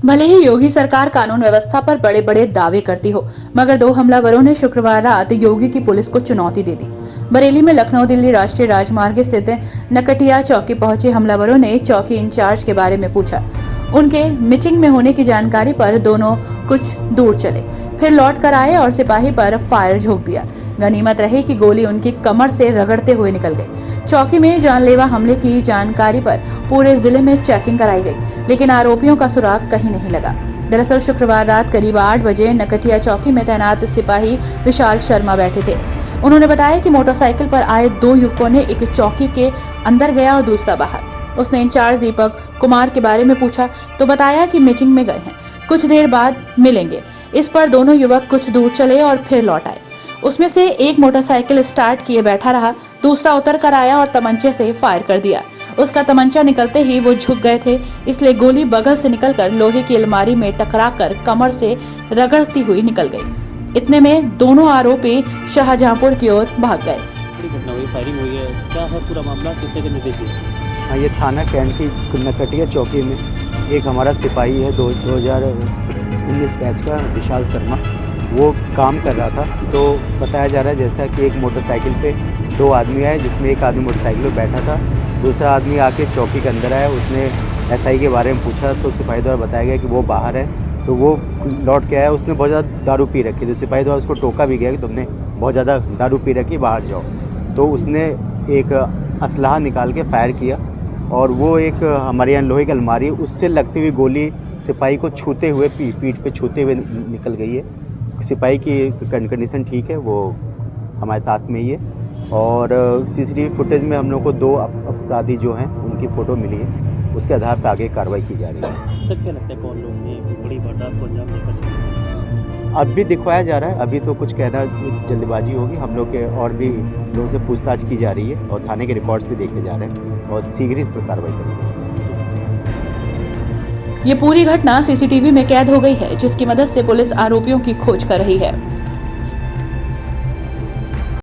भले ही योगी सरकार कानून व्यवस्था पर बड़े बड़े दावे करती हो, मगर दो हमलावरों ने शुक्रवार रात योगी की पुलिस को चुनौती दे दी। बरेली में लखनऊ दिल्ली राष्ट्रीय राजमार्ग स्थित नकटिया चौकी पहुंचे हमलावरों ने चौकी इंचार्ज के बारे में पूछा। उनके मीटिंग में होने की जानकारी पर दोनों कुछ दूर चले, फिर लौट कर आए और सिपाही पर फायर झोंक दिया। गनीमत रही कि गोली उनकी कमर से रगड़ते हुए निकल गई। चौकी में जानलेवा हमले की जानकारी पर पूरे जिले में चेकिंग कराई गई, लेकिन आरोपियों का सुराग कहीं नहीं लगा। दरअसल शुक्रवार रात करीब 8 बजे नकटिया चौकी में तैनात सिपाही विशाल शर्मा बैठे थे। उन्होंने बताया कि मोटरसाइकिल पर आए दो युवकों ने एक चौकी के अंदर गया और दूसरा बाहर। उसने इंचार्ज दीपक कुमार के बारे में पूछा तो बताया कि मीटिंग में गए हैं, कुछ देर बाद मिलेंगे। इस पर दोनों युवक कुछ दूर चले और फिर लौट आए। उसमें से एक मोटरसाइकिल स्टार्ट किए बैठा रहा, दूसरा उतर कर आया और तमंचे से फायर कर दिया। उसका तमंचा निकलते ही वो झुक गए थे, इसलिए गोली बगल से निकलकर लोहे की अलमारी में टकराकर कमर से रगड़ती हुई निकल गई। इतने में दोनों आरोपी शाहजहांपुर की ओर भाग गए। घटना हुई, फायरिंग हुई है, क्या है पूरा मामला, किसने के निर्देश दिए? हाँ, ये थाना कैंट की नकटिया चौकी में एक हमारा सिपाही है 2019 बैच का विशाल शर्मा, वो काम कर रहा था। तो बताया जा रहा है जैसा कि एक मोटरसाइकिल पे दो आदमी आए, जिसमें एक आदमी मोटरसाइकिल पे बैठा था, दूसरा आदमी आके चौकी के अंदर आया। उसने एसआई के बारे में पूछा तो सिपाही द्वारा बताया गया कि वो बाहर है। तो वो लौट के आया, उसने बहुत ज़्यादा दारू पी रखी थी। सिपाही द्वारा उसको टोका भी गया कि तुमने बहुत ज़्यादा दारू पी रखी, बाहर जाओ। तो उसने एक असलहा निकाल के फायर किया और वो एक हमारे यहाँ लोहे की अलमारी, उससे लगती हुई गोली सिपाही को छूते हुए पीठ पे छूते हुए निकल गई है। सिपाही की कंडीशन ठीक है, वो हमारे साथ में ही है। और सीसीटीवी फुटेज में हम लोग को दो अपराधी जो हैं उनकी फ़ोटो मिली है, उसके आधार पर आगे कार्रवाई की जा रही है। सर क्या लगता है कौन लोग ने बड़ी वारदात को अंजाम देकर चले? अब भी दिखवाया जा रहा है, अभी तो कुछ कहना जल्दबाजी होगी। हम लोग के और भी लोगों से पूछताछ की जा रही है और थाने के रिकॉर्ड्स भी देखे जा रहे हैं और शीघ्र इस पर कार्रवाई करी जाएगी। ये पूरी घटना सीसीटीवी में कैद हो गई है, जिसकी मदद से पुलिस आरोपियों की खोज कर रही है।